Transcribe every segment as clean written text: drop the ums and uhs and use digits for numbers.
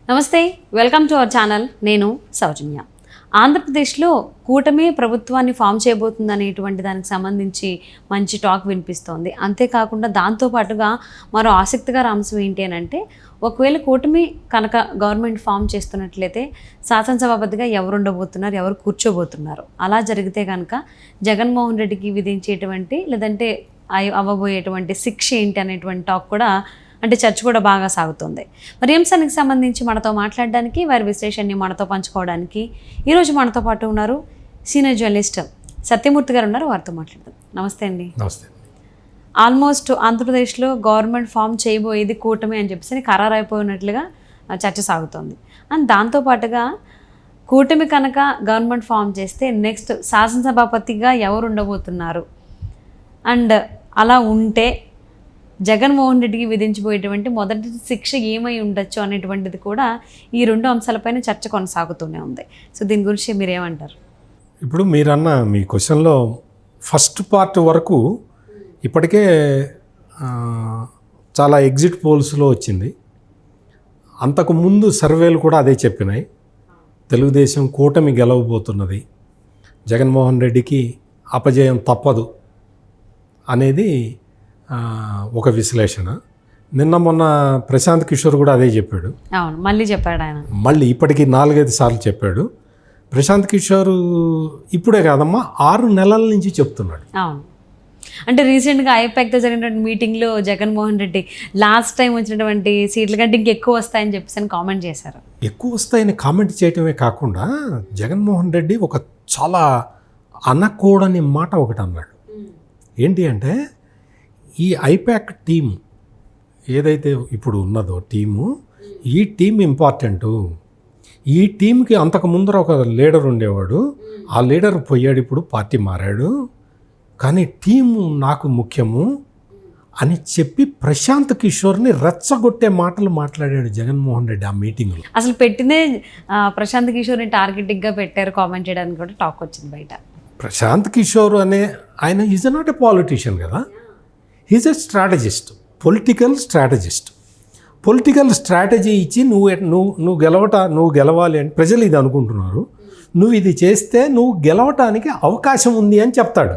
నమస్తే, welcome to our channel. నేను సౌజన్య. ఆంధ్రప్రదేశ్లో కూటమి ప్రభుత్వాన్ని ఫామ్ చేయబోతుంది అనేటువంటి దానికి సంబంధించి మంచి టాక్ వినిపిస్తోంది. అంతేకాకుండా దాంతోపాటుగా మరో ఆసక్తికర అంశం ఏంటి అని అంటే, ఒకవేళ కూటమి కనుక గవర్నమెంట్ ఫామ్ చేస్తున్నట్లయితే శాసనసభాపతిగా ఎవరు ఉండబోతున్నారు, ఎవరు కూర్చోబోతున్నారు, అలా జరిగితే కనుక జగన్మోహన్ రెడ్డికి విధించేటువంటి లేదంటే అవ్వబోయేటువంటి శిక్ష ఏంటి అనేటువంటి టాక్ కూడా అంటే చర్చ కూడా బాగా సాగుతుంది. మరి అంశానికి సంబంధించి మనతో మాట్లాడడానికి, వారి విశ్లేషణని మనతో పంచుకోవడానికి ఈరోజు మనతో పాటు ఉన్నారు సీనియర్ జర్నలిస్ట్ సత్యమూర్తి గారు ఉన్నారు. వారితో మాట్లాడదాం. నమస్తే అండి. నమస్తే. ఆల్మోస్ట్ ఆంధ్రప్రదేశ్లో గవర్నమెంట్ ఫామ్ చేయబోయేది కూటమి అని చెప్పేసి ఖరారైపోయినట్లుగా చర్చ సాగుతోంది. అండ్ దాంతోపాటుగా కూటమి కనుక గవర్నమెంట్ ఫామ్ చేస్తే నెక్స్ట్ శాసనసభాపతిగా ఎవరు ఉండబోతున్నారు, అండ్ అలా ఉంటే జగన్మోహన్ రెడ్డికి విధించబోయేటువంటి మొదటి శిక్ష ఏమై ఉండొచ్చు అనేటువంటిది కూడా ఈ రెండు అంశాలపైన చర్చ కొనసాగుతూనే ఉంది. సో దీని గురించి మీరేమంటారు? ఇప్పుడు మీరన్న మీ క్వశ్చన్లో ఫస్ట్ పార్ట్ వరకు ఇప్పటికే చాలా ఎగ్జిట్ పోల్స్లో వచ్చింది. అంతకుముందు సర్వేలు కూడా అదే చెప్పినాయి. తెలుగుదేశం కూటమి గెలవబోతున్నది, జగన్మోహన్ రెడ్డికి అపజయం తప్పదు అనేది ఒక విశ్లేషణ. నిన్న మొన్న ప్రశాంత్ కిషోర్ కూడా అదే చెప్పాడు. అవును, మళ్ళీ చెప్పాడు ఆయన. మళ్ళీ ఇప్పటికీ 4-5 సార్లు చెప్పాడు. ప్రశాంత్ కిషోర్ ఇప్పుడే కాదమ్మా 6 నెలల నుంచి చెప్తున్నాడు. అవును, అంటే రీసెంట్గా ఐపాక్తో జరిగినటువంటి మీటింగ్లో జగన్మోహన్ రెడ్డి లాస్ట్ టైం వచ్చినటువంటి సీట్ల కంటే ఇంకెక్కువ వస్తాయని చెప్పేసి కామెంట్ చేశారు. ఎక్కువ వస్తాయని కామెంట్ చేయటమే కాకుండా జగన్మోహన్ రెడ్డి ఒక చాలా అనకూడని మాట ఒకటి అన్నాడు. ఏంటి అంటే, ఈ ఐపాక్ టీం ఏదైతే ఇప్పుడు ఉన్నదో టీము, ఈ టీం ఇంపార్టెంటు. ఈ టీంకి అంతకు ముందర ఒక లీడర్ ఉండేవాడు, ఆ లీడర్ పోయాడు, ఇప్పుడు పార్టీ మారాడు, కానీ టీము నాకు ముఖ్యము అని చెప్పి ప్రశాంత్ కిషోర్ని రెచ్చగొట్టే మాటలు మాట్లాడాడు జగన్మోహన్ రెడ్డి ఆ మీటింగ్లో. అసలు పెట్టిందే ప్రశాంత్ కిషోర్ని టార్గెటింగ్గా పెట్టారు కామెంట్ చేయడానికి కూడా టాక్ వచ్చింది బయట. ప్రశాంత్ కిషోర్ అనే ఆయన ఈజ్ నాట్ ఎ పాలిటీషియన్ కదా, he's a strategist, political strategist. Political strategy ఇచ్చి నువ్వు గెలవాలి అని ప్రజలు ఇది అనుకుంటున్నారు, నువ్వు ఇది చేస్తే నువ్వు గెలవటానికి అవకాశం ఉంది అని చెప్తాడు.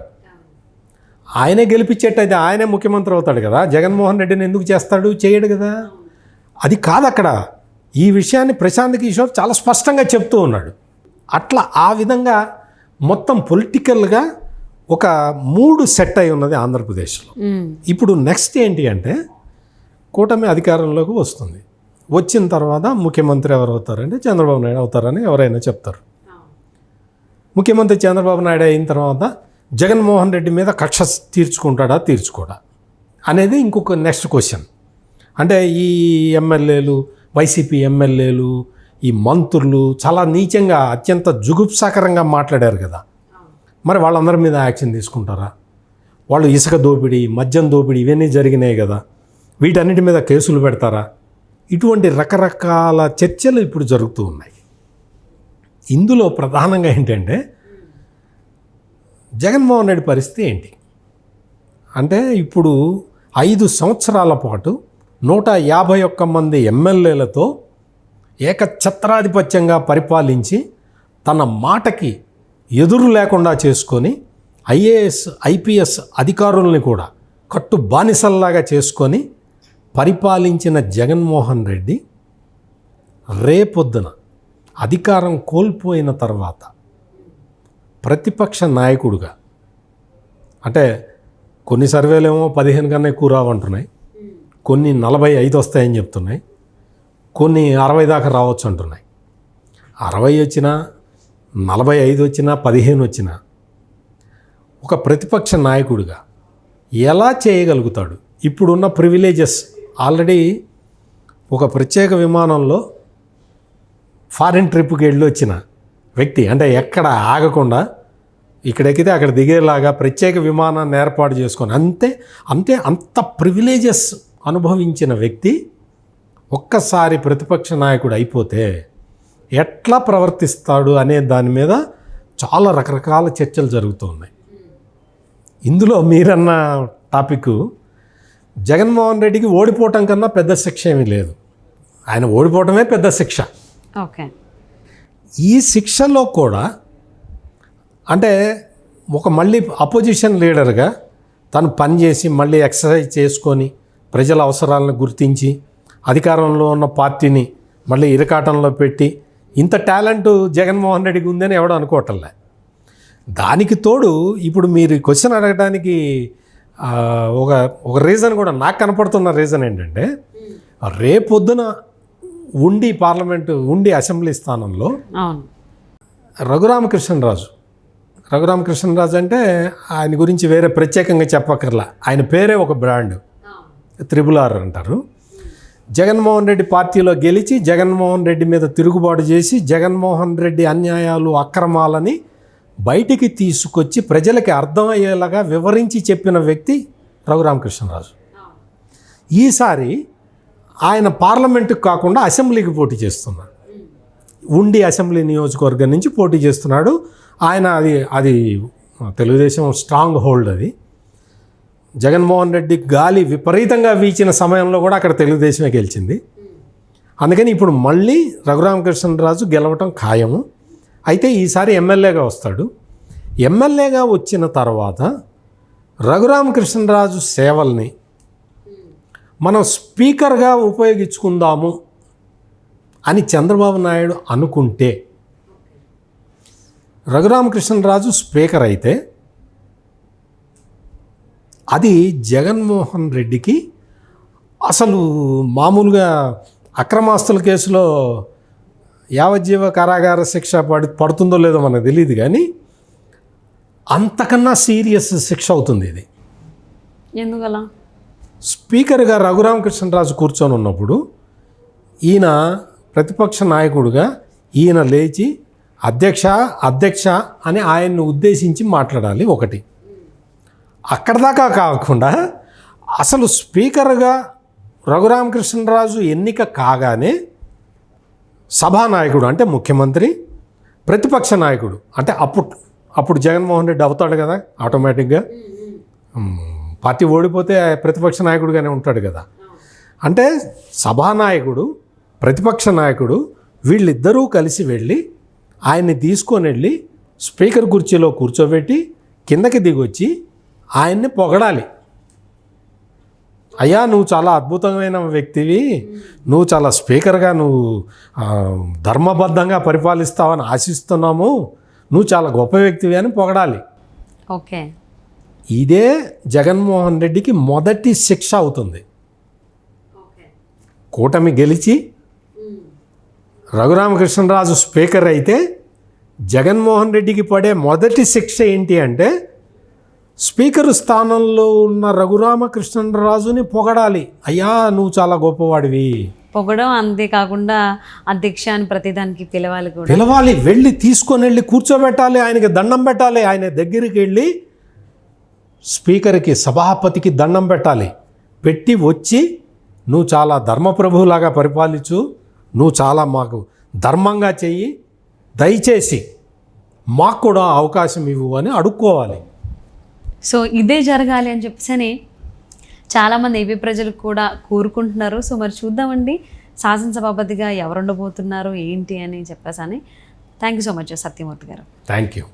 ఆయనే గెలిపించేటైతే ఆయనే ముఖ్యమంత్రి అవుతాడు కదా, జగన్మోహన్ రెడ్డిని ఎందుకు చేస్తాడు? చేయడు కదా. అది కాదు అక్కడ. ఈ విషయాన్ని ప్రశాంత్ కిషోర్ చాలా స్పష్టంగా చెప్తూ ఉన్నాడు. అట్లా ఆ విధంగా మొత్తం పొలిటికల్గా ఒక 3 సెట్ అయి ఉన్నది ఆంధ్రప్రదేశ్లో. ఇప్పుడు నెక్స్ట్ ఏంటి అంటే, కూటమి అధికారంలోకి వస్తుంది. వచ్చిన తర్వాత ముఖ్యమంత్రి ఎవరు అవుతారంటే చంద్రబాబు నాయుడు అవుతారని ఎవరైనా చెప్తారు. ముఖ్యమంత్రి చంద్రబాబు నాయుడు అయిన తర్వాత జగన్మోహన్ రెడ్డి మీద కక్ష తీర్చుకుంటాడా తీర్చుకోడా అనేది ఇంకొక నెక్స్ట్ క్వశ్చన్. అంటే ఈ ఎమ్మెల్యేలు, వైసీపీ ఎమ్మెల్యేలు, ఈ మంత్రులు చాలా నీచంగా అత్యంత జుగుప్సాకరంగా మాట్లాడారు కదా, మరి వాళ్ళందరి మీద యాక్షన్ తీసుకుంటారా? వాళ్ళు ఇసుక దోపిడీ, మద్యం దోపిడీ ఇవన్నీ జరిగినాయి కదా, వీటన్నిటి మీద కేసులు పెడతారా? ఇటువంటి రకరకాల చర్చలు ఇప్పుడు జరుగుతూ ఉన్నాయి. ఇందులో ప్రధానంగా ఏంటంటే, జగన్మోహన్ రెడ్డి పరిస్థితి ఏంటి అంటే, ఇప్పుడు 5 సంవత్సరాల పాటు 151 మంది ఎమ్మెల్యేలతో ఏకఛత్రాధిపత్యంగా పరిపాలించి తన మాటకి ఎదురు లేకుండా చేసుకొని ఐఏఎస్, ఐపీఎస్ అధికారుల్ని కూడా కట్టు బానిసల్లాగా చేసుకొని పరిపాలించిన జగన్మోహన్ రెడ్డి రేపొద్దున అధికారం కోల్పోయిన తర్వాత ప్రతిపక్ష నాయకుడిగా, అంటే కొన్ని సర్వేలేమో 15 కన్నా ఎక్కువ రావంటున్నాయి, కొన్ని 45 వస్తాయని చెప్తున్నాయి, కొన్ని 60 దాకా రావచ్చు అంటున్నాయి. 60 వచ్చినా, 45 వచ్చినా, 15 వచ్చినా ఒక ప్రతిపక్ష నాయకుడిగా ఎలా చేయగలుగుతాడు? ఇప్పుడున్న ప్రివిలేజెస్, ఆల్రెడీ ఒక ప్రత్యేక విమానంలో ఫారిన్ ట్రిప్కి వెళ్ళి వచ్చిన వ్యక్తి, అంటే ఎక్కడ ఆగకుండా ఇక్కడ ఎక్కితే అక్కడ దిగేలాగా ప్రత్యేక విమానాన్ని ఏర్పాటు చేసుకొని అంత ప్రివిలేజెస్ అనుభవించిన వ్యక్తి ఒక్కసారి ప్రతిపక్ష నాయకుడు అయిపోతే ఎట్లా ప్రవర్తిస్తాడు అనే దాని మీద చాలా రకరకాల చర్చలు జరుగుతూ ఉన్నాయి. ఇందులో మీరన్న టాపిక్, జగన్మోహన్ రెడ్డికి ఓడిపోవటం కన్నా పెద్ద శిక్ష ఏమీ లేదు. ఆయన ఓడిపోవటమే పెద్ద శిక్ష. ఓకే. ఈ శిక్షలో కూడా అంటే ఒక మళ్ళీ అపోజిషన్ లీడర్గా తను పనిచేసి మళ్ళీ ఎక్సర్సైజ్ చేసుకొని ప్రజల అవసరాలను గుర్తించి అధికారంలో ఉన్న పార్టీని మళ్ళీ ఇరకాటంలో పెట్టి ఇంత టాలెంట్ జగన్మోహన్ రెడ్డికి ఉందని ఎవడో అనుకోవటంలే. దానికి తోడు ఇప్పుడు మీరు క్వశ్చన్ అడగడానికి ఒక రీజన్ కూడా నాకు కనపడుతున్న రీజన్ ఏంటంటే, రేపొద్దున ఉండి అసెంబ్లీ స్థానంలో రఘురామకృష్ణరాజు అంటే ఆయన గురించి వేరే ప్రత్యేకంగా చెప్పక్కర్లా, ఆయన పేరే ఒక బ్రాండ్, RRR అంటారు. జగన్మోహన్ రెడ్డి పార్టీలో గెలిచి జగన్మోహన్ రెడ్డి మీద తిరుగుబాటు చేసి జగన్మోహన్ రెడ్డి అన్యాయాలు అక్రమాలని బయటికి తీసుకొచ్చి ప్రజలకి అర్థమయ్యేలాగా వివరించి చెప్పిన వ్యక్తి రఘురామకృష్ణరాజు. ఈసారి ఆయన పార్లమెంటుకు కాకుండా అసెంబ్లీకి పోటీ చేస్తున్నాడు. అసెంబ్లీ నియోజకవర్గం నుంచి పోటీ చేస్తున్నాడు ఆయన. అది తెలుగుదేశం స్ట్రాంగ్ హోల్డ్. అది జగన్మోహన్ రెడ్డి గాలి విపరీతంగా వీచిన సమయంలో కూడా అక్కడ తెలుగుదేశమే గెలిచింది. అందుకని ఇప్పుడు మళ్ళీ రఘురామకృష్ణరాజు గెలవటం ఖాయము. అయితే ఈసారి ఎమ్మెల్యేగా వస్తాడు. ఎమ్మెల్యేగా వచ్చిన తర్వాత రఘురామకృష్ణరాజు సేవల్ని మనం స్పీకర్గా ఉపయోగించుకుందాము అని చంద్రబాబు నాయుడు అనుకుంటే, రఘురామకృష్ణరాజు స్పీకర్ అయితే అది జగన్మోహన్ రెడ్డికి అసలు మామూలుగా అక్రమాస్తుల కేసులో యావజ్జీవ కారాగార శిక్ష పడుతుందో లేదో మనకు తెలియదు, కానీ అంతకన్నా సీరియస్ శిక్ష అవుతుంది ఇది. ఎందుకలా? స్పీకర్గా రఘురామకృష్ణరాజు కూర్చొని ఉన్నప్పుడు ఈయన ప్రతిపక్ష నాయకుడిగా ఈయన లేచి అధ్యక్ష అని ఆయన్ని ఉద్దేశించి మాట్లాడాలి ఒకటి. అక్కడ దాకా కాకుండా అసలు స్పీకర్గా రఘురామకృష్ణరాజు ఎన్నిక కాగానే సభానాయకుడు అంటే ముఖ్యమంత్రి, ప్రతిపక్ష నాయకుడు అంటే అప్పుడు జగన్మోహన్ రెడ్డి అవుతాడు కదా ఆటోమేటిక్గా. పార్టీ ఓడిపోతే ప్రతిపక్ష నాయకుడిగానే ఉంటాడు కదా. అంటే సభానాయకుడు, ప్రతిపక్ష నాయకుడు వీళ్ళిద్దరూ కలిసి వెళ్ళి ఆయన్ని తీసుకొని వెళ్ళి స్పీకర్ కుర్చీలో కూర్చోబెట్టి కిందకి దిగొచ్చి ఆయన్ని పొగడాలి. అయ్యా నువ్వు చాలా అద్భుతమైన వ్యక్తివి, నువ్వు చాలా స్పీకర్గా నువ్వు ధర్మబద్ధంగా పరిపాలిస్తావని ఆశిస్తున్నాము, నువ్వు చాలా గొప్ప వ్యక్తివి అని పొగడాలి. ఓకే. ఇదే జగన్మోహన్ రెడ్డికి మొదటి శిక్ష అవుతుంది. కూటమి గెలిచి రఘురామకృష్ణరాజు స్పీకర్ అయితే జగన్మోహన్ రెడ్డికి పడే మొదటి శిక్ష ఏంటి అంటే, స్పీకర్ స్థానంలో ఉన్న రఘురామకృష్ణరాజుని పొగడాలి. అయ్యా నువ్వు చాలా గొప్పవాడివి పొగడం, అంతేకాకుండా అధ్యక్ష అని ప్రతిదానికి పిలవాలి. వెళ్ళి తీసుకొని వెళ్ళి కూర్చోబెట్టాలి, ఆయనకి దండం పెట్టాలి. ఆయన దగ్గరికి వెళ్ళి స్పీకర్కి, సభాపతికి దండం పెట్టాలి. పెట్టి వచ్చి నువ్వు చాలా ధర్మప్రభువులాగా పరిపాలించు, నువ్వు చాలా మాకు ధర్మంగా చెయ్యి, దయచేసి మాకు కూడా అవకాశం ఇవ్వు అని అడుక్కోవాలి. సో ఇదే జరగాలి అని చెప్పేసి చాలామంది ఏపీ ప్రజలు కూడా కోరుకుంటున్నారు. సో మరి చూద్దామండి శాసనసభాపతిగా ఎవరు ఉండబోతున్నారు ఏంటి అని చెప్పేసి. Thank you so much Satyamurthy గారు. Thank you.